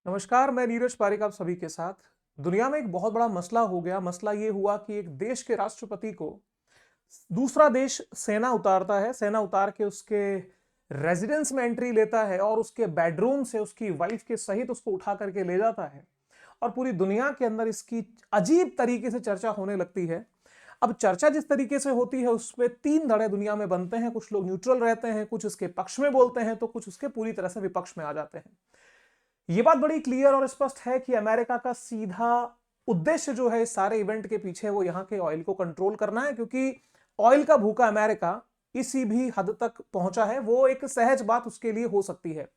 नमस्कार, मैं नीरज पारिक आप सभी के साथ। दुनिया में एक बहुत बड़ा मसला हो गया। मसला ये हुआ कि एक देश के राष्ट्रपति को दूसरा देश सेना उतारता है। सेना उतार के उसके रेजिडेंस में एंट्री लेता है और उसके बेडरूम से उसकी वाइफ के सहित उसको उठा करके ले जाता है। और पूरी दुनिया के अंदर इसकी अजीब तरीके से चर्चा होने लगती है। अब चर्चा जिस तरीके से होती है उस पे तीन धड़े दुनिया में बनते हैं। कुछ लोग न्यूट्रल रहते हैं, कुछ उसके पक्ष में बोलते हैं, तो कुछ उसके पूरी तरह से विपक्ष में आ जाते हैं। ये बात बड़ी क्लियर और स्पष्ट है कि अमेरिका का सीधा उद्देश्य जो है इस सारे इवेंट के पीछे वो यहां के ऑयल को कंट्रोल करना है, क्योंकि ऑयल का भूखा अमेरिका इसी भी हद तक पहुंचा है। वो एक सहज बात उसके लिए हो सकती है।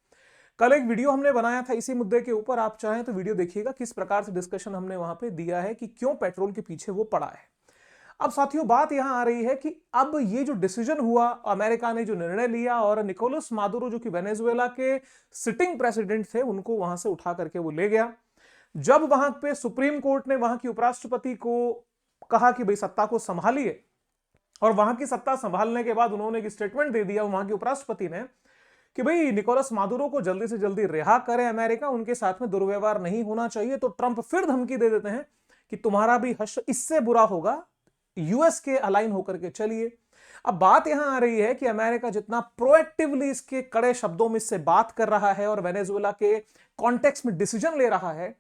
कल एक वीडियो हमने बनाया था इसी मुद्दे के ऊपर, आप चाहें तो वीडियो देखिएगा। किस प्रकार से डिस्कशन हमने वहां पे दिया है कि क्यों पेट्रोल के पीछे वो पड़ा है। अब साथियों, बात यहां आ रही है कि अब ये जो डिसीजन हुआ, अमेरिका ने जो निर्णय लिया और निकोलस मादुरो जो कि वेनेजुएला के सिटिंग प्रेसिडेंट थे उनको वहां से उठा करके वो ले गया। जब वहां पे सुप्रीम कोर्ट ने वहां की उपराष्ट्रपति को कहा कि भाई सत्ता को संभालिए, और वहां की सत्ता संभालने के बाद उन्होंने एक स्टेटमेंट दे दिया वहां के उपराष्ट्रपति ने कि भाई निकोलस मादुरो को जल्दी से जल्दी रिहा करे अमेरिका, उनके साथ में दुर्व्यवहार नहीं होना चाहिए। तो ट्रंप फिर धमकी दे देते हैं कि तुम्हारा भी हश्र इससे बुरा होगा, यूएस के अलाइन होकर के चलिए। अब बात यहां आ रही है कि अमेरिका जितना प्रोएक्टिवली इसके कड़े शब्दों में इससे बात कर रहा है और वेनेजुएला के कॉन्टेक्स्ट में डिसीजन ले रहा है,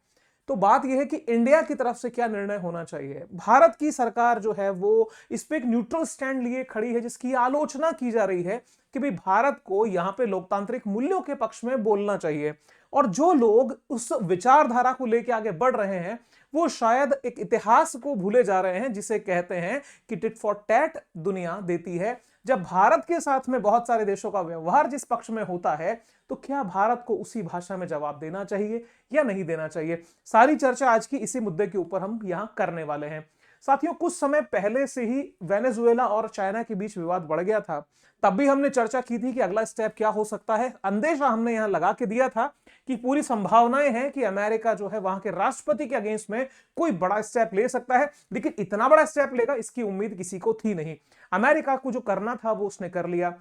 तो बात यह है कि इंडिया की तरफ से क्या निर्णय होना चाहिए। भारत की सरकार जो है वो इस पे एक न्यूट्रल स्टैंड लिए खड़ी है, जिसकी आलोचना की जा रही है कि भाई भारत को यहां पे लोकतांत्रिक मूल्यों के पक्ष में बोलना चाहिए। और जो लोग उस विचारधारा को लेकर आगे बढ़ रहे हैं वो शायद एक इतिहास को भूले जा रहे हैं, जिसे कहते हैं कि टिट फॉर टैट दुनिया देती है। जब भारत के साथ में बहुत सारे देशों का व्यवहार जिस पक्ष में होता है, तो क्या भारत को उसी भाषा में जवाब देना चाहिए या नहीं देना चाहिए। सारी चर्चा आज की इसी मुद्दे के ऊपर हम यहां करने वाले हैं। साथियों, कुछ समय पहले से ही वेनेजुएला और चाइना के बीच विवाद बढ़ गया था। तब भी हमने चर्चा की थी कि अगला स्टेप क्या हो सकता है। अंदेशा हमने यहां लगा के दिया था कि पूरी संभावनाएं हैं कि अमेरिका जो है वहां के राष्ट्रपति के अगेंस्ट में कोई बड़ा स्टेप ले सकता है, लेकिन इतना बड़ा स्टेप लेगा इसकी उम्मीद किसी को थी नहीं। अमेरिका को जो करना था वो उसने कर लिया।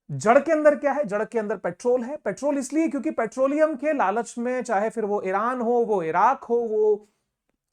जड़ के अंदर क्या है? जड़ के अंदर पेट्रोल है। पेट्रोल इसलिए क्योंकि पेट्रोलियम के लालच में, चाहे फिर वो ईरान हो, वो इराक हो, वो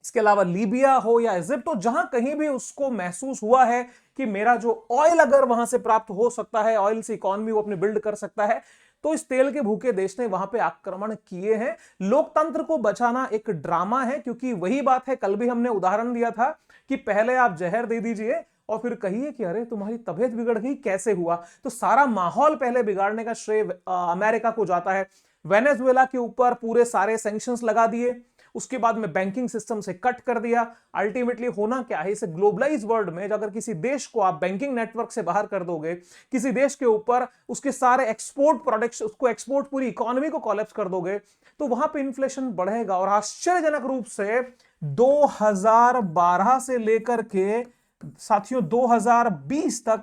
इसके अलावा लीबिया हो या इजिप्ट हो, जहां कहीं भी उसको महसूस हुआ है कि मेरा जो ऑयल अगर वहां से प्राप्त हो सकता है, ऑयल से इकोनॉमी वो अपने बिल्ड कर सकता है, तो इस तेल के भूखे देश ने वहां पे आक्रमण किए हैं। लोकतंत्र को बचाना एक ड्रामा है, क्योंकि वही बात है, कल भी हमने उदाहरण दिया था कि पहले आप जहर दे दीजिए और फिर कहिए कि अरे तुम्हारी तबीयत बिगड़ गई, कैसे हुआ। तो सारा माहौल पहले बिगाड़ने का श्रेय अमेरिका को जाता है। वेनेजुएला के ऊपर पूरे सारे सैंक्शंस लगा दिए, उसके बाद में बैंकिंग सिस्टम से कट कर दिया। अल्टीमेटली होना क्या है, इस ग्लोबलाइज वर्ल्ड में अगर किसी देश को आप बैंकिंग नेटवर्क से बाहर कर दोगे, किसी देश के ऊपर उसके सारे एक्सपोर्ट प्रोडक्ट्स, उसको एक्सपोर्ट पूरी इकोनॉमी को कोलैप्स कर दोगे, तो वहां पे इन्फ्लेशन बढ़ेगा। और आश्चर्यजनक रूप से 2012 से लेकर के साथियों 2020 तक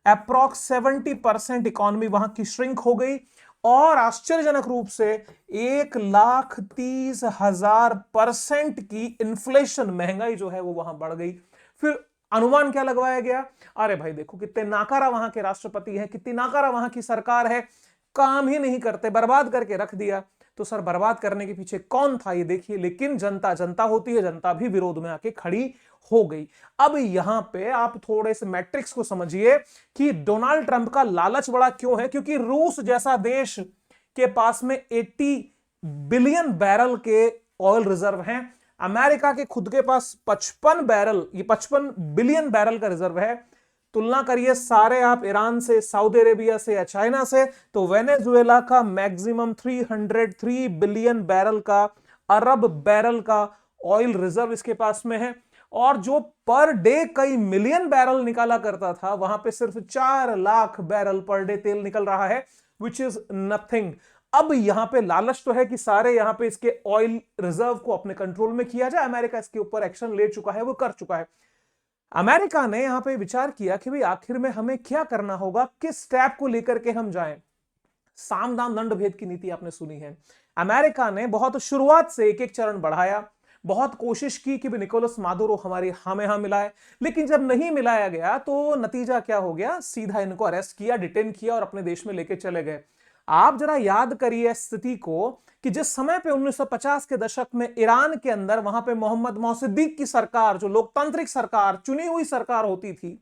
अप्रॉक्स 70% इकोनॉमी वहां की श्रिंक हो गई। और आश्चर्यजनक रूप से 1,30,000% की इन्फ्लेशन, महंगाई जो है वो वहां बढ़ गई। फिर अनुमान क्या लगवाया गया? अरे भाई देखो कितने नाकारा वहां के राष्ट्रपति हैं, कितनी नाकारा वहां की सरकार है, काम ही नहीं करते, बर्बाद करके रख दिया। तो सर, बर्बाद करने के पीछे कौन था ये देखिए। लेकिन जनता जनता होती है, जनता भी विरोध में आके खड़ी हो गई। अब यहां पे आप थोड़े से मैट्रिक्स को समझिए कि डोनाल्ड ट्रंप का लालच बड़ा क्यों है। क्योंकि रूस जैसा देश के पास में 80 बिलियन बैरल के ऑयल रिजर्व हैं। अमेरिका के खुद के पास 55 बिलियन बैरल का रिजर्व है। तुलना करिए सारे आप ईरान से, सऊदी अरेबिया से या चाइना से, तो वेनेजुएला का मैक्सिमम 303 बिलियन बैरल का, अरब बैरल का ऑयल रिजर्व इसके पास में है। और जो पर डे कई मिलियन बैरल निकाला करता था, वहां पे सिर्फ 4 लाख बैरल पर डे तेल निकल रहा है, विच इज नथिंग। अब यहां पे लालच तो है कि सारे यहां पे इसके ऑयल रिजर्व को अपने कंट्रोल में किया जाए। अमेरिका इसके ऊपर एक्शन ले चुका है, वो कर चुका है। अमेरिका ने यहां पे विचार किया कि भाई आखिर में हमें क्या करना होगा, किस स्टेप को लेकर के हम जाएं। साम दाम दंड भेद की नीति आपने सुनी है। अमेरिका ने बहुत शुरुआत से एक एक चरण बढ़ाया, बहुत कोशिश की कि निकोलस मादुरो हमारी हमें यहां मिलाए, लेकिन जब नहीं मिलाया गया तो नतीजा क्या हो गया, सीधा इनको अरेस्ट किया, डिटेन किया और अपने देश में लेके चले गए। आप जरा याद करिए स्थिति को कि जिस समय पे 1950 के दशक में ईरान के अंदर वहां पे मोहम्मद मोहसिद्दीक की सरकार, जो लोकतांत्रिक सरकार, चुनी हुई सरकार होती थी,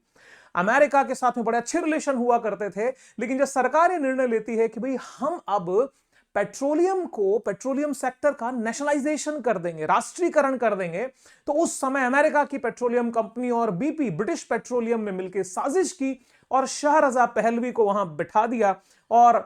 अमेरिका के साथ में बड़े अच्छे रिलेशन हुआ करते थे, लेकिन जब सरकार ये निर्णय लेती है कि भाई हम अब पेट्रोलियम सेक्टर का नेशनलाइजेशन कर देंगे, राष्ट्रीयकरण कर देंगे, तो उस समय अमेरिका की पेट्रोलियम कंपनी और बीपी, ब्रिटिश पेट्रोलियम ने मिलकर साजिश की और शाह रजा पहलवी को वहां बिठा दिया और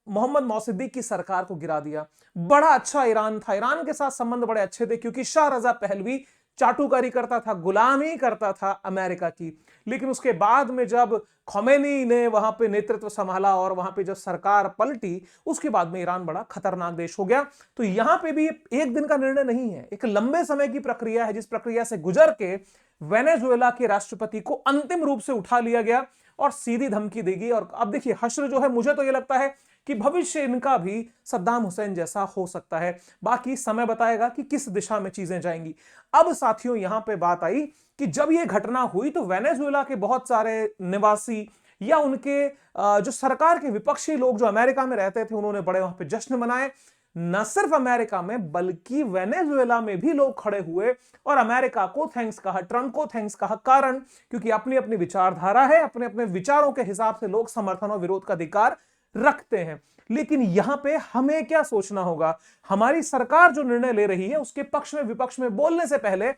मोहम्मद मोहसिद्दीक की सरकार को गिरा दिया। बड़ा अच्छा ईरान था, ईरान के साथ संबंध बड़े अच्छे थे, क्योंकि शाह रजा पहलवी चाटुकारी करता था, गुलामी करता था अमेरिका की। लेकिन उसके बाद में जब खोमेनी ने वहां पे नेतृत्व संभाला और वहां पे जब सरकार पलटी, उसके बाद में ईरान बड़ा खतरनाक देश हो गया। तो यहां पे भी एक दिन का निर्णय नहीं है, एक लंबे समय की प्रक्रिया है, जिस प्रक्रिया से गुजर के वेनेजुएला के राष्ट्रपति को अंतिम रूप से उठा लिया गया और सीधी धमकी देगी। और अब देखिए हश्र जो है, मुझे तो यह लगता है कि भविष्य इनका भी सद्दाम हुसैन जैसा हो सकता है। बाकी समय बताएगा कि किस दिशा में चीजें जाएंगी। अब साथियों यहां पे बात आई कि जब यह घटना हुई तो वेनेजुएला के बहुत सारे निवासी या उनके जो सरकार के विपक्षी लोग जो अमेरिका में रहते थे, उन्होंने बड़े वहां पे जश्न मनाए। न सिर्फ अमेरिका में बल्कि वेनेजुएला में भी लोग खड़े हुए और अमेरिका को थैंक्स कहा, ट्रंप को थैंक्स कहा। कारण क्योंकि अपनी अपनी विचारधारा है, अपने अपने विचारों के हिसाब से लोग समर्थन और विरोध का अधिकार रखते हैं। लेकिन यहां पे हमें क्या सोचना होगा, हमारी सरकार जो निर्णय ले रही है उसके पक्ष में विपक्ष में बोलने से पहले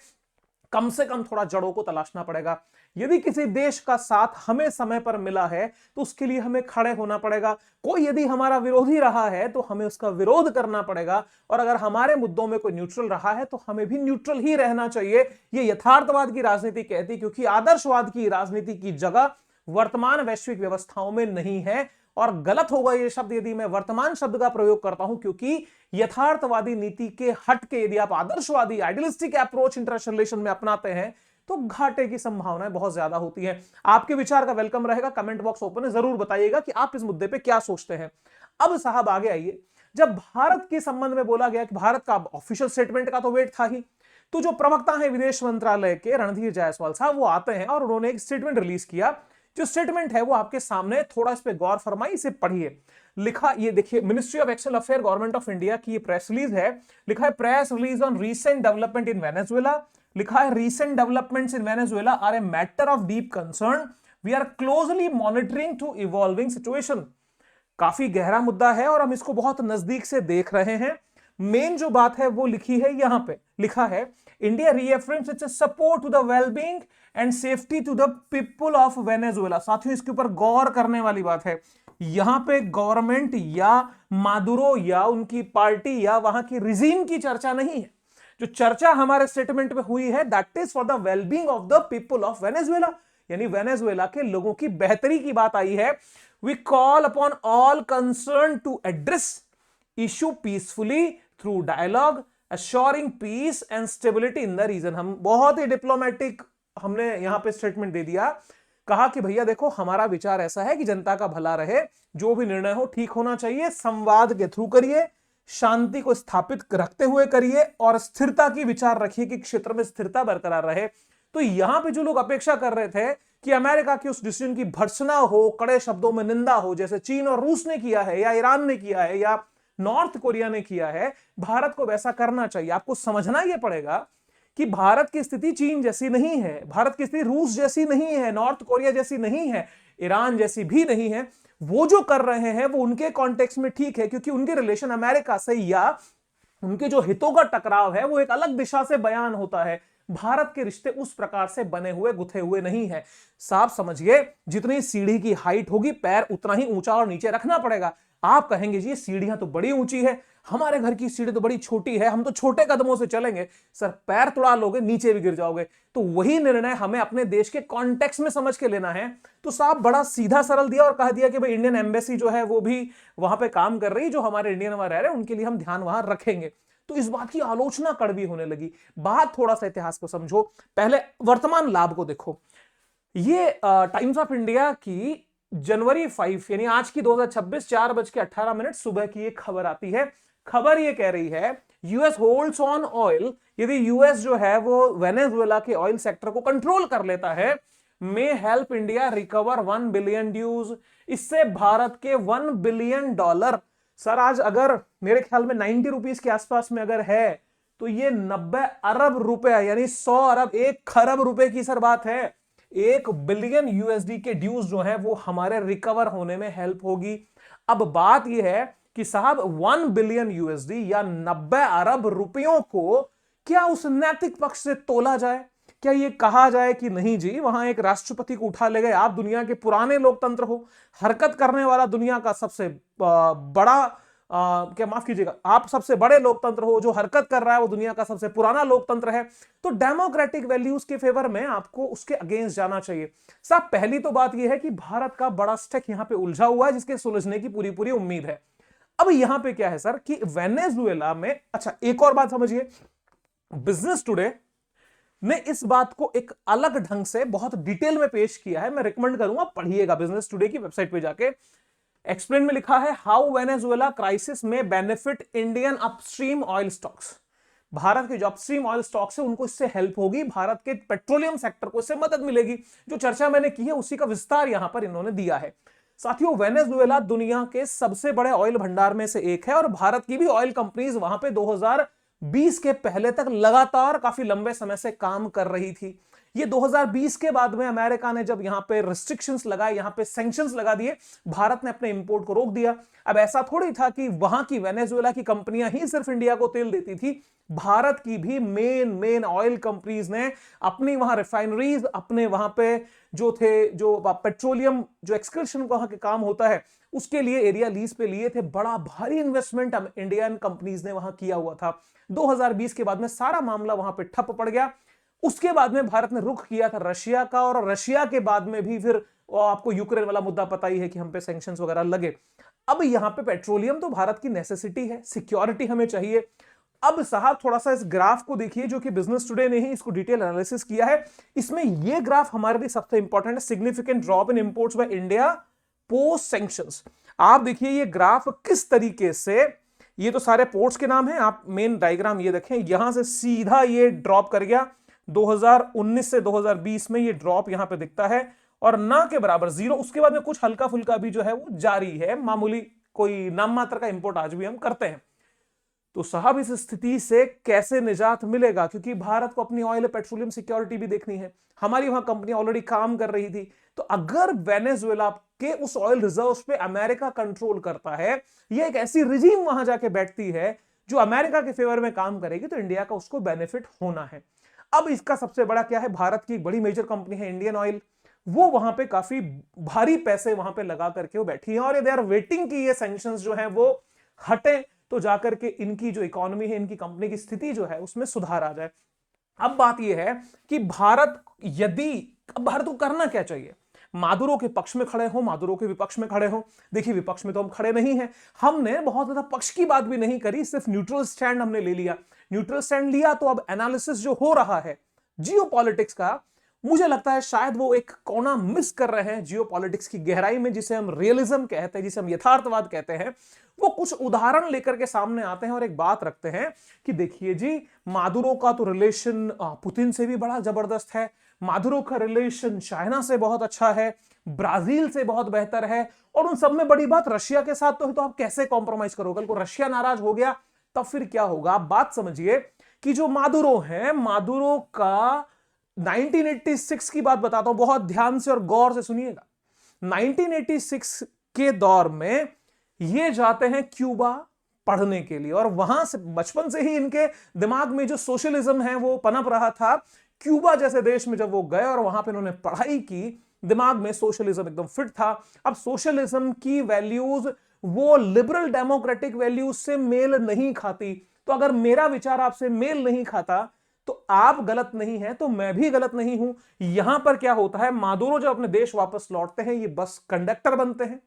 कम से कम थोड़ा जड़ों को तलाशना पड़ेगा। यदि किसी देश का साथ हमें समय पर मिला है तो उसके लिए हमें खड़े होना पड़ेगा। कोई यदि हमारा विरोधी रहा है तो हमें उसका विरोध करना पड़ेगा, और अगर हमारे मुद्दों में कोई न्यूट्रल रहा है तो हमें भी न्यूट्रल ही रहना चाहिए। यह यथार्थवाद की राजनीति कहती, क्योंकि आदर्शवाद की राजनीति की जगह वर्तमान वैश्विक व्यवस्थाओं में नहीं है। और गलत होगा ये शब्द यदि मैं वर्तमान शब्द का प्रयोग करता हूं, क्योंकि यथार्थवादी नीति के हट के यदि आप आदर्शवादी आइडियलिस्टिक अप्रोच इंटरनेशनल रिलेशन में अपनाते हैं तो घाटे की संभावनाएं बहुत ज्यादा होती है। आपके विचार का वेलकम रहेगा, कमेंट बॉक्स ओपन है, जरूर बताइएगा कि आप इस मुद्दे पे क्या सोचते हैं। अब साहब आगे आइए, जब भारत के संबंध में बोला गया कि भारत का ऑफिशियल स्टेटमेंट का तो वेट था ही, तो जो प्रवक्ता है विदेश मंत्रालय के रणधीर जायसवाल साहब, वो आते हैं और उन्होंने एक स्टेटमेंट रिलीज किया। जो स्टेटमेंट है वो आपके सामने, थोड़ा इस पे गौर फरमाइए, इसे पढ़िए। लिखा ये देखिए, ministry of external affair government of India की ये प्रेस रिलीज है। लिखा है press release on recent development in Venezuela. लिखा है recent developments in Venezuela are a matter of deep concern, we are closely monitoring to evolving situation. काफी गहरा मुद्दा है और हम इसको बहुत नजदीक से देख रहे हैं। मेन जो बात है वो लिखी है यहां पे, लिखा है India reaffirms its support to the wellbeing and safety to the people of Venezuela. साथियों इसके ऊपर गौर करने वाली बात है, यहां पे गवर्नमेंट या मादुरो या उनकी पार्टी या वहां की रिजीम की चर्चा नहीं है। जो चर्चा हमारे स्टेटमेंट में हुई है that is for the wellbeing of the people of Venezuela, यानी वेनेजुएला के लोगों की बेहतरी की बात आई है। We call upon all concern to address issue peacefully through dialogue assuring peace and stability in the region। हम बहुत ही डिप्लोमेटिक हमने यहां पे स्टेटमेंट दे दिया, कहा कि भैया देखो हमारा विचार ऐसा है कि जनता का भला रहे, जो भी निर्णय हो ठीक होना चाहिए, संवाद के थ्रू करिए, शांति को स्थापित रखते हुए करिए और स्थिरता की विचार रखिए कि क्षेत्र में स्थिरता बरकरार रहे। तो यहां पे जो लोग अपेक्षा कर रहे थे कि अमेरिका की उस डिसीजन की भर्त्सना हो, कड़े शब्दों में निंदा हो, जैसे चीन और रूस ने किया है या ईरान ने किया है या नॉर्थ कोरिया ने किया है, भारत को वैसा करना चाहिए। आपको समझना यह पड़ेगा कि भारत की स्थिति चीन जैसी नहीं है, भारत की स्थिति रूस जैसी नहीं है, नॉर्थ कोरिया जैसी नहीं है, ईरान जैसी भी नहीं है। वो जो कर रहे हैं वो उनके कॉन्टेक्स्ट में ठीक है, क्योंकि उनके रिलेशन अमेरिका से या उनके जो हितों का टकराव है वो एक अलग दिशा से बयान होता है। भारत के रिश्ते उस प्रकार से बने हुए गुथे हुए नहीं है। साफ समझिए, जितनी सीढ़ी की हाइट होगी पैर उतना ही ऊंचा और नीचे रखना पड़ेगा। आप कहेंगे जी सीढ़ियां तो बड़ी ऊंची है, हमारे घर की सीढ़ी तो बड़ी छोटी है, हम तो छोटे कदमों से चलेंगे। सर पैर तुड़ा लोगे, नीचे भी गिर जाओगे। तो वही निर्णय हमें अपने देश के कॉन्टेक्स्ट में समझ के लेना है। तो साहब बड़ा सीधा सरल दिया और कह दिया कि भाई इंडियन एम्बेसी जो है वो भी वहां पे काम कर रही, जो हमारे इंडियन वहां रह रहे हैं उनके लिए हम ध्यान वहां रखेंगे। तो इस बात की आलोचना कड़वी होने लगी। बात थोड़ा सा इतिहास को समझो, पहले वर्तमान लाभ को देखो। ये टाइम्स ऑफ इंडिया की जनवरी 5 यानी आज की 2026 4:18 सुबह की एक खबर आती है। खबर ये कह रही है यूएस होल्ड्स ऑन ऑयल। यदि यूएस जो है वो वेनेजुएला के ऑयल सेक्टर को कंट्रोल कर लेता है may help India recover 1 billion dues. इससे भारत के $1 बिलियन, सर आज अगर मेरे ख्याल में 90 रुपीज के आसपास में अगर है तो ये 90 अरब रुपए यानी 100 अरब 1 खरब रुपए की सर बात है। 1 बिलियन यूएसडी के ड्यूज जो है वो हमारे रिकवर होने में हेल्प होगी। अब बात यह है कि साहब 1 बिलियन यूएसडी या 90 अरब रुपयों को क्या उस नैतिक पक्ष से तोला जाए? क्या ये कहा जाए कि नहीं जी वहां एक राष्ट्रपति को उठा ले गए, आप दुनिया के पुराने लोकतंत्र हो, हरकत करने वाला दुनिया का सबसे बड़ा क्या माफ कीजिएगा, आप सबसे बड़े लोकतंत्र हो, जो हरकत कर रहा है वो दुनिया का सबसे पुराना लोकतंत्र है, तो डेमोक्रेटिक वैल्यूज के फेवर में आपको उसके अगेंस्ट जाना चाहिए। साहब पहली तो बात यह है कि भारत का बड़ा स्टेक यहां पे उलझा हुआ है जिसके सुलझने की पूरी पूरी उम्मीद है। अब यहां पे क्या है सर कि वेनेजुएला में, अच्छा एक और बात समझिए, बिजनेस टुडे ने इस बात को एक अलग ढंग से बहुत डिटेल में पेश किया है, मैं रिकमेंड करूंगा पढ़िएगा बिजनेस टुडे की वेबसाइट पे जाके। एक्सप्लेन में लिखा है हाउ वेनेजुएला क्राइसिस में benefit Indian upstream oil stocks. Bharat के जो अपस्ट्रीम ऑयल स्टॉक्स है उनको इससे हेल्प होगी, भारत के पेट्रोलियम सेक्टर को इससे मदद मिलेगी। जो चर्चा मैंने की है उसी का विस्तार यहां पर इन्होंने दिया है। साथियों वेनेजुएला दुनिया के सबसे बड़े ऑयल भंडार में से एक है और भारत की भी ऑयल कंपनीज वहां पे 2020 के पहले तक लगातार काफी लंबे समय से काम कर रही थी। ये 2020 के बाद में अमेरिका ने जब यहां पे रिस्ट्रिक्शंस लगाए, यहां पे सैंक्शंस लगा दिए, भारत ने अपने इंपोर्ट को रोक दिया। अब ऐसा थोड़ी था कि वहां की वेनेजुएला की कंपनियां ही सिर्फ इंडिया को तेल देती थी, भारत की भी मेन ऑयल कंपनीज ने अपनी वहां रिफाइनरीज, अपने वहां पे जो थे, जो पेट्रोलियम जो एक्सकर्शन वहां के काम होता है उसके लिए एरिया लीज पे लिए थे। बड़ा भारी इन्वेस्टमेंट इंडियन कंपनीज ने वहां किया हुआ था। 2020 के बाद में सारा मामला वहां पे ठप पड़ गया। उसके बाद में भारत ने रुख किया था रशिया का, और रशिया के बाद में भी फिर आपको यूक्रेन वाला मुद्दा पता ही है कि हम पे सैंक्शंस वगैरह लगे। अब यहां पे पेट्रोलियम तो भारत की नेसेसिटी है, सिक्योरिटी हमें चाहिए। अब साहब थोड़ा सा इस ग्राफ को देखिए जो कि बिजनेस टुडे ने ही इसको डिटेल एनालिसिस किया है। इसमें यह ग्राफ हमारे लिए सबसे इंपॉर्टेंट है, significant drop in imports by India post sanctions. आप देखिए ये ग्राफ किस तरीके से, ये तो सारे पोर्ट्स के नाम है, आप मेन डायग्राम ये देखें, यहां से सीधा ये ड्रॉप कर गया। 2019 से 2020 में ये ड्रॉप यहां पे दिखता है और ना के बराबर जीरो। उसके बाद में कुछ हल्का फुल्का भी जो है वो जारी है, मामूली कोई नाम मात्र का इंपोर्ट आज भी हम करते हैं। तो साहब इस स्थिति से कैसे निजात मिलेगा, क्योंकि भारत को अपनी ऑयल पेट्रोलियम सिक्योरिटी भी देखनी है, हमारी वहां कंपनी ऑलरेडी काम कर रही थी। तो अगर वेनेजुएला के उस ऑयल रिजर्व्स पे अमेरिका कंट्रोल करता है, ये एक ऐसी रिजीम वहां जाके बैठती है जो अमेरिका के फेवर में काम करेगी, तो इंडिया का उसको बेनिफिट होना है। अब इसका सबसे बड़ा क्या है, भारत की एक बड़ी मेजर कंपनी है इंडियन ऑयल, वो वहां पे काफी भारी पैसे वहां पे लगा करके वो बैठी है और दे आर वेटिंग कि ये सैंक्शंस जो है वो हटे तो जाकर के इनकी जो इकोनॉमी है, इनकी कंपनी की स्थिति जो है उसमें सुधार आ जाए। अब बात यह है कि भारत को करना क्या चाहिए, मादुरो के पक्ष में खड़े हो, मादुरो के विपक्ष में खड़े हो। देखिए विपक्ष में तो हम खड़े नहीं हैं, हमने बहुत ज्यादा पक्ष की बात भी नहीं करी, सिर्फ न्यूट्रल स्टैंड हमने ले लिया। न्यूट्रल स्टैंड लिया तो अब एनालिसिस जो हो रहा है जियोपॉलिटिक्स का, मुझे लगता है शायद वो एक कोना मिस कर रहे हैं जियोपॉलिटिक्स की गहराई में, जिसे हम रियलिज्म कहते हैं, जिसे हम यथार्थवाद कहते हैं। वो कुछ उदाहरण लेकर के सामने आते हैं और एक बात रखते हैं कि देखिए जी मादुरो का तो रिलेशन पुतिन से भी बड़ा जबरदस्त है, मादुरो का रिलेशन चाइना से बहुत अच्छा है, ब्राजील से बहुत बेहतर है, और उन सब में बड़ी बात रशिया के साथ तो आप कैसे कॉम्प्रोमाइज करोगे? कल को रशिया नाराज हो गया तब फिर क्या होगा? आप बात समझिए कि जो मादुरो है, मादुरो का 1986 की बात बताता हूं, बहुत ध्यान से और गौर से सुनिएगा। 1986 के दौर में ये जाते हैं क्यूबा पढ़ने के लिए, और वहां से बचपन से ही इनके दिमाग में जो सोशलिज्म है वो पनप रहा था। क्यूबा जैसे देश में जब वो गए और वहां पे उन्होंने पढ़ाई की, दिमाग में सोशलिज्म एकदम फिट था। अब सोशलिज्म की वैल्यूज वो लिबरल डेमोक्रेटिक वैल्यूज से मेल नहीं खाती, तो अगर मेरा विचार आपसे मेल नहीं खाता तो आप गलत नहीं है तो मैं भी गलत नहीं हूं। यहां पर क्या होता है, मादुरो जब अपने देश वापस लौटते हैं, ये बस कंडक्टर बनते हैं,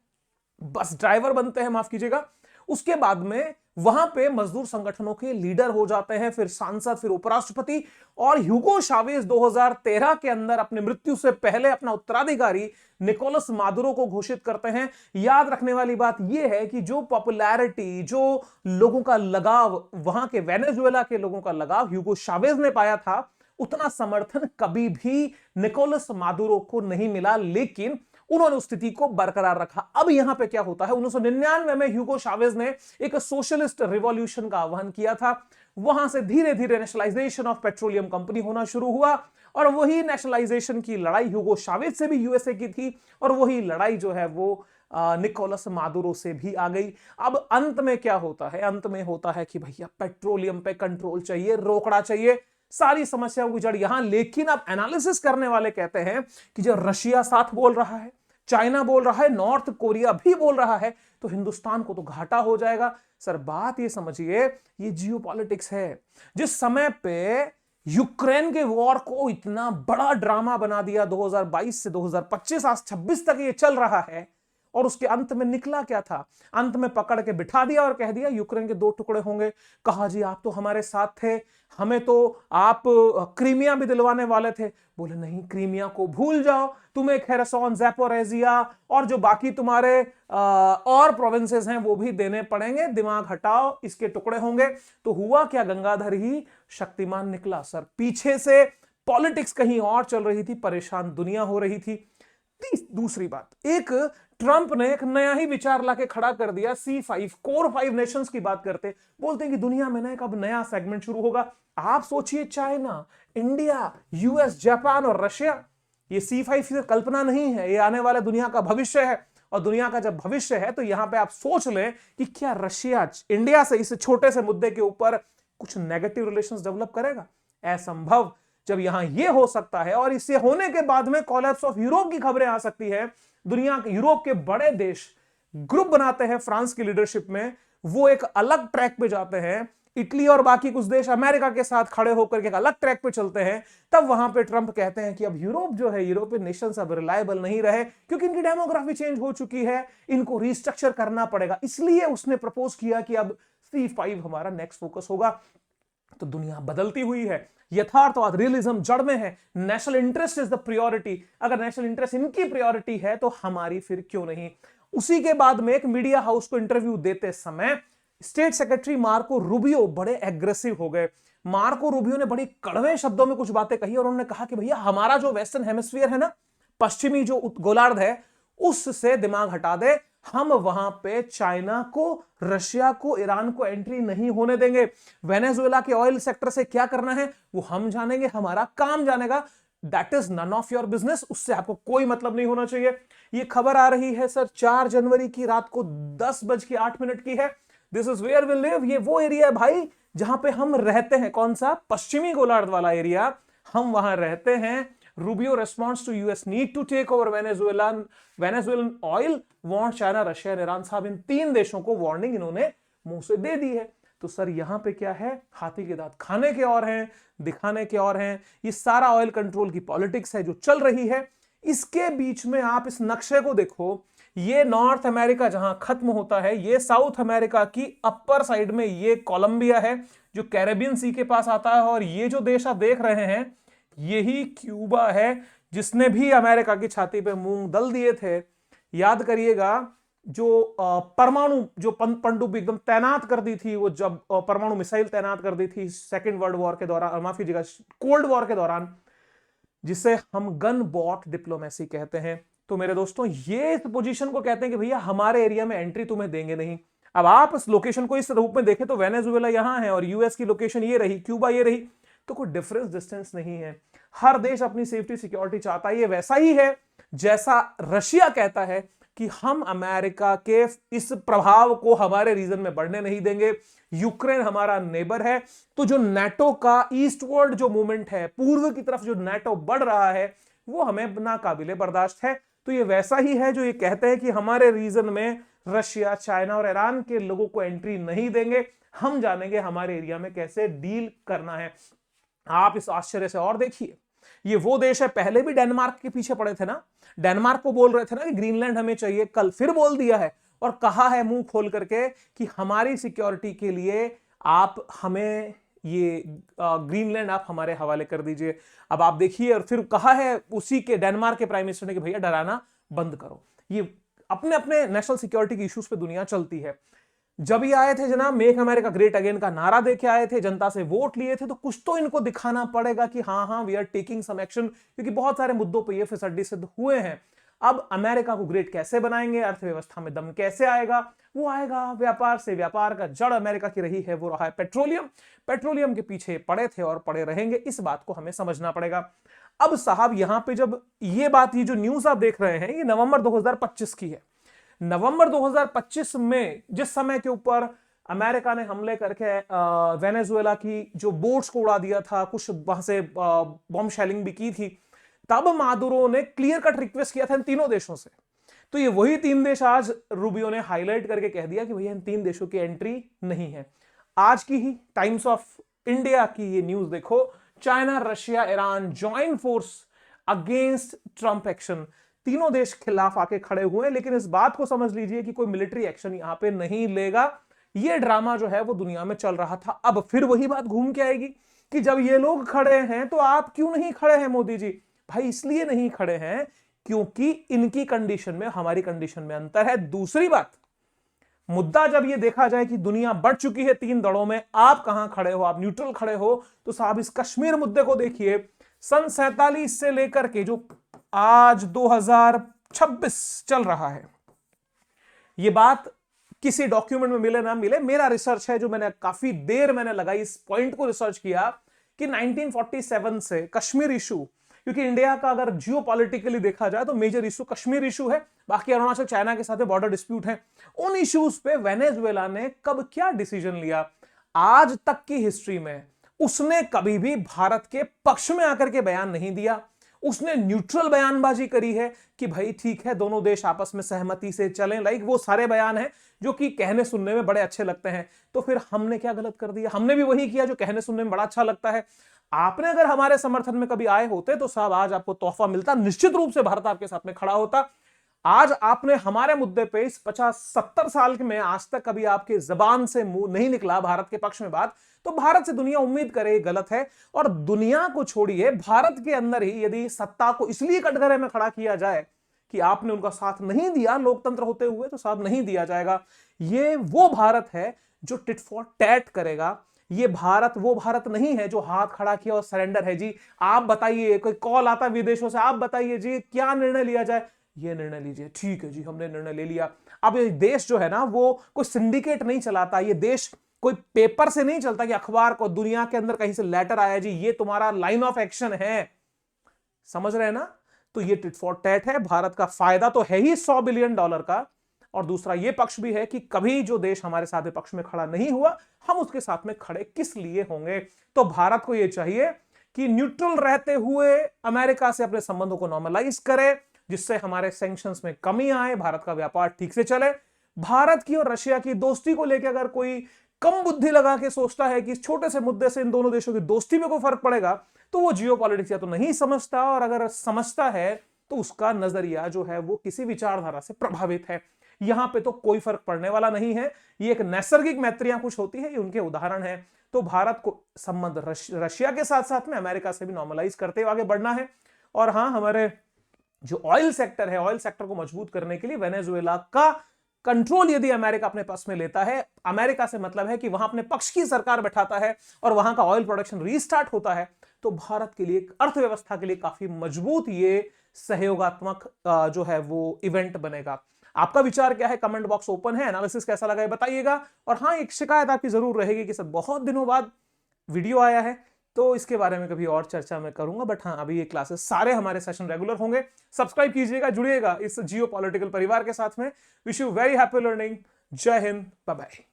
बस ड्राइवर बनते हैं, माफ कीजिएगा। उसके बाद में वहां पे मजदूर संगठनों के लीडर हो जाते हैं, फिर सांसद, फिर उपराष्ट्रपति, और ह्यूगो शावेज 2013 के अंदर अपनी मृत्यु से पहले अपना उत्तराधिकारी निकोलस मादुरो को घोषित करते हैं। याद रखने वाली बात यह है कि जो पॉपुलैरिटी, जो लोगों का लगाव, वहां के वेनेजुएला के लोगों का लगाव ह्यूगो शावेज ने पाया था, उतना समर्थन कभी भी निकोलस मादुरो को नहीं मिला, लेकिन उन्होंने उस स्थिति को बरकरार रखा। अब यहां पे क्या होता है, 1999 में ह्यूगो चावेज ने एक सोशलिस्ट रिवॉल्यूशन का आह्वान किया था। वहां से धीरे धीरे नेशनलाइजेशन ऑफ पेट्रोलियम कंपनी होना शुरू हुआ, और वही नेशनलाइजेशन की लड़ाई ह्यूगो चावेज से भी यूएसए की थी, और वही लड़ाई जो है वो निकोलस मादुरो से भी आ गई। अब अंत में क्या होता है, अंत में होता है कि भैया पेट्रोलियम पे कंट्रोल चाहिए, रोकड़ा चाहिए, सारी समस्याओं की जड़ यहां। लेकिन अब एनालिसिस करने वाले कहते हैं कि जो रशिया साथ बोल रहा है, चाइना बोल रहा है, नॉर्थ कोरिया भी बोल रहा है, तो हिंदुस्तान को तो घाटा हो जाएगा। सर बात ये समझिए, ये जियोपॉलिटिक्स है। जिस समय पे यूक्रेन के वॉर को इतना बड़ा ड्रामा बना दिया, 2022 से 2025 आज 26 तक ये चल रहा है, और उसके अंत में निकला क्या था, अंत में पकड़ के बिठा दिया और कह दिया यूक्रेन के 2 टुकड़े होंगे। कहा जी आप तो हमारे साथ थे, हमें तो आप क्रीमिया भी दिलवाने वाले थे। बोले नहीं, क्रीमिया को भूल जाओ, तुम्हें खेरसोन, ज़ैपोरिज़िया और जो बाकी तुम्हारे और प्रोविंसेस हैं वो भी देने पड़ेंगे, दिमाग हटाओ, इसके टुकड़े होंगे। तो हुआ क्या, गंगाधर ही शक्तिमान निकला। सर पीछे से पॉलिटिक्स कहीं और चल रही थी, परेशान दुनिया हो रही थी। दूसरी बात, एक ट्रंप ने एक नया ही विचार लाके खड़ा कर दिया, C5 कोर 5 नेशंस की बात करते, बोलते हैं कि दुनिया में ना एक अब नया सेगमेंट शुरू होगा। आप सोचिए, चाइना, इंडिया, यूएस, जापान और रशिया, ये C5 की कल्पना नहीं है, ये आने वाले दुनिया का भविष्य है। और दुनिया का जब भविष्य है तो यहां पे आप सोच लें कि क्या रशिया इंडिया से इस छोटे से मुद्दे के ऊपर कुछ नेगेटिव रिलेशंस डेवलप करेगा? असंभव। जब यहां ये हो सकता है, और इससे होने के बाद में कोलैप्स ऑफ यूरोप की खबरें आ सकती है। दुनिया के यूरोप के बड़े देश ग्रुप बनाते हैं फ्रांस की लीडरशिप में, वो एक अलग ट्रैक पे जाते हैं, इटली और बाकी कुछ देश अमेरिका के साथ खड़े होकर के एक अलग ट्रैक पे चलते हैं। तब वहां पे ट्रंप कहते हैं कि अब यूरोप जो है, यूरोपियन नेशंस अब रिलायबल नहीं रहे, क्योंकि इनकी डेमोग्राफी चेंज हो चुकी है, इनको रिस्ट्रक्चर करना पड़ेगा। इसलिए उसने प्रपोज किया कि अब C5 हमारा नेक्स्ट फोकस होगा। तो दुनिया बदलती हुई है, यथार्थवाद, रियलिज्म जड़ में है, national interest is the priority. अगर नेशनल इंटरेस्ट इनकी प्रायोरिटी है तो हमारी फिर क्यों नहीं। उसी के बाद में एक मीडिया हाउस को इंटरव्यू देते समय स्टेट सेक्रेटरी मार्को रूबियो बड़े एग्रेसिव हो गए। मार्को रूबियो ने बड़ी कड़वे शब्दों में कुछ बातें कही, और उन्होंने कहा कि भैया हमारा जो वेस्टर्न हेमिस्फीयर है ना, पश्चिमी जो गोलार्ध है, उससे दिमाग हटा दे, हम वहां पे चाइना को, रशिया को, ईरान को एंट्री नहीं होने देंगे। वेनेजुएला के ऑयल सेक्टर से क्या करना है वो हम जानेंगे, हमारा काम जानेगा। That is none of your business, उससे आपको कोई मतलब नहीं होना चाहिए। ये खबर आ रही है सर 4 जनवरी की रात को 10:08 की है। This is where we live. ये वो एरिया है भाई जहां पे हम रहते हैं। कौन सा? पश्चिमी गोलार्ध वाला एरिया, हम वहां रहते हैं। Rubio responds to US need to take over Venezuelan oil, want China, Russia and Iran। साहब इन 3 देशों को वार्निंग इन्होंने मुंह से दे दी है। तो सर यहां पे क्या है, हाथी के दांत खाने के और हैं, दिखाने के और हैं। ये सारा ऑयल कंट्रोल की पॉलिटिक्स है जो चल रही है। इसके बीच में आप इस नक्शे को देखो, ये नॉर्थ अमेरिका जहां खत्म होता है, ये साउथ अमेरिका की अपर साइड में ये कोलंबिया है जो कैरेबियन सी के पास आता है, और ये जो देश आप देख रहे हैं यही क्यूबा है जिसने भी अमेरिका की छाती पे मूंग दल दिए थे। याद करिएगा, जो परमाणु जो पनडुब्बी एकदम तैनात कर दी थी, वो जब परमाणु मिसाइल तैनात कर दी थी सेकेंड वर्ल्ड वॉर के दौरान, माफ कीजिएगा कोल्ड वॉर के दौरान, जिसे हम गन बॉट डिप्लोमेसी कहते हैं। तो मेरे दोस्तों, ये इस पोजीशन को कहते हैं कि भैया हमारे एरिया में एंट्री तुम्हें देंगे नहीं। अब आप इस लोकेशन को इस रूप में देखें तो वेनेजुएला यहां है और यूएस की लोकेशन ये रही, क्यूबा ये रही, तो कोई डिफरेंस डिस्टेंस नहीं है। हर देश अपनी सेफ्टी सिक्योरिटी चाहता है। ये वैसा ही है जैसा रशिया कहता है कि हम अमेरिका के इस प्रभाव को हमारे रीजन में बढ़ने नहीं देंगे। यूक्रेन हमारा नेबर है, तो जो नाटो का ईस्टवर्ड जो मूवमेंट है, पूर्व की तरफ जो नाटो बढ़ रहा है, वो हमें नाकाबिले बर्दाश्त है। तो ये वैसा ही है जो ये कहते हैं कि हमारे रीजन में रशिया, चाइना और ईरान के लोगों को एंट्री नहीं देंगे, हम जानेंगे हमारे एरिया में कैसे डील करना है। आप इस आश्चर्य से और देखिए, ये वो देश है, पहले भी डेनमार्क के पीछे पड़े थे ना, डेनमार्क को बोल रहे थे ना कि ग्रीनलैंड हमें चाहिए, कल फिर बोल दिया है और कहा है मुंह खोल करके कि हमारी सिक्योरिटी के लिए आप हमें ये ग्रीनलैंड आप हमारे हवाले कर दीजिए। अब आप देखिए, और फिर कहा है उसी के डेनमार्क के प्राइम मिनिस्टर ने कि भैया डराना बंद करो। ये अपने अपने नेशनल सिक्योरिटी के इश्यूज पे दुनिया चलती है। जब ये आए थे जनाब, मेक अमेरिका ग्रेट अगेन का नारा देके आए थे, जनता से वोट लिए थे, तो कुछ तो इनको दिखाना पड़ेगा कि हाँ हाँ we are taking some action, क्योंकि बहुत सारे मुद्दों पर ये फिसड्डी सिद्ध हुए हैं। अब अमेरिका को ग्रेट कैसे बनाएंगे, अर्थव्यवस्था में दम कैसे आएगा, वो आएगा व्यापार से। व्यापार का जड़ अमेरिका की रही है, वो रहा है पेट्रोलियम। पेट्रोलियम के पीछे पड़े थे और पड़े रहेंगे, इस बात को हमें समझना पड़ेगा। अब साहब यहां पे जब ये बात, ये जो न्यूज आप देख रहे हैं, ये नवंबर 2025 की है। नवंबर 2025 में जिस समय के ऊपर अमेरिका ने हमले करके वेनेजुएला की जो बोट्स को उड़ा दिया था, कुछ वहां से बॉम्ब शेलिंग भी की थी, तब मादुरो ने क्लियर कट रिक्वेस्ट किया था इन तीनों देशों से। तो ये वही तीन देश आज रूबियो ने हाईलाइट करके कह दिया कि भैया इन तीन देशों की एंट्री नहीं है। आज की ही टाइम्स ऑफ इंडिया की ये न्यूज देखो, China, Russia, Iran join force against Trump action. तीनों देश खिलाफ आके खड़े हुए हैं, लेकिन इस बात को समझ लीजिए कि कोई मिलिट्री एक्शन यहां पे नहीं लेगा। ये ड्रामा जो है वो दुनिया में चल रहा था। अब फिर वही बात घूम के आएगी कि जब ये लोग खड़े हैं तो आप क्यों नहीं खड़े हैं मोदी जी? भाई इसलिए नहीं खड़े हैं क्योंकि इनकी कंडीशन में हमारी कंडीशन में अंतर है। दूसरी बात, मुद्दा जब ये देखा जाए कि दुनिया बढ़ चुकी है तीन दड़ों में, आप कहां खड़े हो, आप न्यूट्रल खड़े हो, तो साहब इस कश्मीर मुद्दे को देखिए। सन 47 से लेकर के जो आज 2026 चल रहा है, ये बात किसी डॉक्यूमेंट में मिले ना मिले, मेरा रिसर्च है जो मैंने काफी देर मैंने लगाई, इस पॉइंट को रिसर्च किया कि 1947 से कश्मीर इशू, क्योंकि इंडिया का अगर जियोपॉलिटिकली देखा जाए तो मेजर इशू कश्मीर इशू है, बाकी अरुणाचल चाइना के साथ बॉर्डर डिस्प्यूट है। उन इश्यूज पे वेनेजुएला ने कब क्या डिसीजन लिया, आज तक की हिस्ट्री में उसने कभी भी भारत के पक्ष में आकर के बयान नहीं दिया। उसने न्यूट्रल बयानबाजी करी है कि भाई ठीक है, दोनों देश आपस में सहमति से चलें, लाइक वो सारे बयान हैं जो कि कहने सुनने में बड़े अच्छे लगते हैं। तो फिर हमने क्या गलत कर दिया? हमने भी वही किया जो कहने सुनने में बड़ा अच्छा लगता है। आपने अगर हमारे समर्थन में कभी आए होते तो साहब आज आपको तोहफा मिलता, निश्चित रूप से भारत आपके साथ में खड़ा होता। आज आपने हमारे मुद्दे पे इस 50-70 साल में आज तक कभी आपके जबान से मुंह नहीं निकला भारत के पक्ष में बात, तो भारत से दुनिया उम्मीद करे गलत है। और दुनिया को छोड़िए, भारत के अंदर ही यदि सत्ता को इसलिए कटघरे में खड़ा किया जाए कि आपने उनका साथ नहीं दिया लोकतंत्र होते हुए, तो साहब नहीं दिया जाएगा। ये वो भारत है जो टिट फॉर टैट करेगा। ये भारत वो भारत नहीं है जो हाथ खड़ा किया और सरेंडर है जी। आप बताइए, कोई कॉल आता है विदेशों से, आप बताइए जी क्या निर्णय लिया जाए, ये निर्णय लीजिए, ठीक है जी हमने निर्णय ले लिया। अब ये देश जो है ना, वो कोई सिंडिकेट नहीं चलाता, ये देश कोई पेपर से नहीं चलता कि अखबार को दुनिया के अंदर कहीं से लेटर आया जी ये तुम्हारा लाइन ऑफ एक्शन है, समझ रहे हैं ना? तो ये टिट फॉर टैट है। भारत का फायदा तो है ही $100 बिलियन का, और दूसरा ये पक्ष भी है कि कभी जो देश हमारे साथ पक्ष में खड़ा नहीं हुआ, हम उसके साथ में खड़े किस लिए होंगे? तो भारत को यह चाहिए कि न्यूट्रल रहते हुए अमेरिका से अपने संबंधों को नॉर्मलाइज करे, जिससे हमारे सैंक्शंस में कमी आए, भारत का व्यापार ठीक से चले। भारत की और रशिया की दोस्ती को लेकर अगर कोई कम बुद्धि लगा के सोचता है कि इस छोटे से मुद्दे से इन दोनों देशों की दोस्ती में कोई फर्क पड़ेगा, तो वो जियोपॉलिटिक्स या तो नहीं समझता, और अगर समझता है तो उसका नजरिया जो है वो किसी विचारधारा से प्रभावित है। यहां पे तो कोई फर्क पड़ने वाला नहीं है। ये एक नैसर्गिक मैत्रियां कुछ होती है, ये उनके उदाहरण है। तो भारत को संबंध रशिया के साथ साथ में अमेरिका से भी नॉर्मलाइज करते हुए आगे बढ़ना है। और हां, हमारे जो ऑयल सेक्टर है, ऑयल सेक्टर को मजबूत करने के लिए वेनेजुएला का कंट्रोल यदि अमेरिका अपने पास में लेता है, अमेरिका से मतलब है कि वहां अपने पक्ष की सरकार बैठाता है और वहां का ऑयल प्रोडक्शन रीस्टार्ट होता है, तो भारत के लिए, अर्थव्यवस्था के लिए काफी मजबूत ये सहयोगात्मक जो है वो इवेंट बनेगा। आपका विचार क्या है? कमेंट बॉक्स ओपन है, एनालिसिस कैसा लगा बताइएगा। और हाँ, एक शिकायत आपकी जरूर रहेगी कि सर बहुत दिनों बाद वीडियो आया है, तो इसके बारे में कभी और चर्चा मैं करूंगा। बट हाँ, अभी ये क्लासेस सारे हमारे सेशन रेगुलर होंगे। सब्सक्राइब कीजिएगा, जुड़िएगा इस जियो पॉलिटिकल परिवार के साथ में। Wish you very happy learning. जय हिंद, बाय बाय।